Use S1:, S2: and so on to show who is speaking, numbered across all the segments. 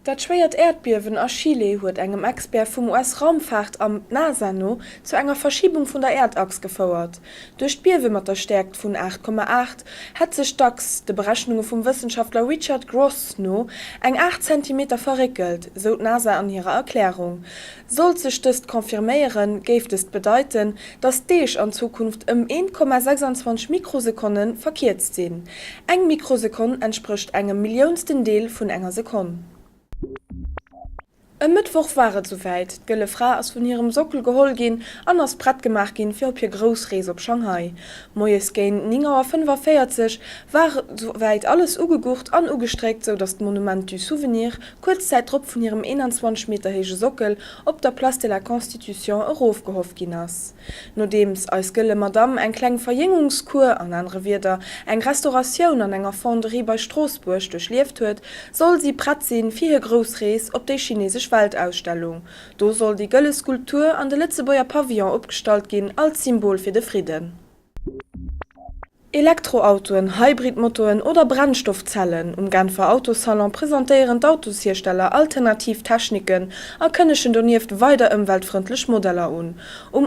S1: Dat schwéiert Erdbiewen a Chile huet engem Expert vum US-Raumfahrtamt NASA no zu enger Verschiebung vun der Erdachs gefauerert. Durch d'Biewe mat der Stärkt vun 8,8 hat sech dacks de Berechnunge vum Wissenschaftler Richard Gross no eng 8 cm verrickelt, so NASA an ihrer Erklärung. Soll sech dëst konfirméieren, géft es bedeuten, dass Deeg an Zukunft 1,26 Mikrosekunden verkehrt sinn. Eng Mikrosekund entspricht engem Millionsten Deel vun enger Sekunde. Am Mittwoch war es soweit. Gëlle Frau ass vun ihrem Sockel geholl gin, an ass Pratt gemacht gin fir op ihr Grousrees op Shanghai. Moies géin 9:45 war soweit alles ugegucht an ugestreckt, so dass d Monument du Souvenir kurzzeit trop vun ihrem 21 Meter hege Sockel op der Place de la Constitution erofgehofft gin ass. Nodems als Gëlle Madame eng kleng Verjüngungskur an andere Wider eng Restauration an enger Fonderie bei Straßburg durchlieft huet, soll sie Pratt sinn fir ihr Grousrees op de chinesische Weltausstellung. Do soll die Gëlle Skulptur an de Litzebauer Pavillon opgestalt gin als Symbol fir de Frieden. Elektroautoen, Hybridmotoren oder Brennstoffzellen Genfer Autosalon präsentieren d'Autoshersteller Alternativtechniken a kënnechen donieft weiter umweltfreundlich Modeller un.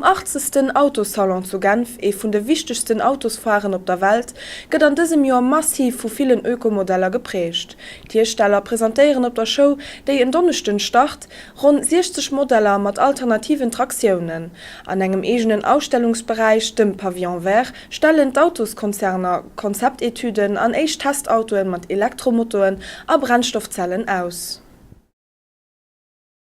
S1: 80. Autosalon zu Genf, vun de wichtigsten Autosfahren op der Welt, gëtt an diesem Jahr massiv vu vielen Ökomodeller geprecht. Die Hersteller präsentieren op der Show, déi en donnechten Start, rund 60 Modeller mat alternativen Traktionen. An engem egenen Ausstellungsbereich, dem Pavillon Vert, stellen d'Autoskonzerne Konzeptetüden an Testautoen mat Elektromotoren a Brennstoffzellen aus.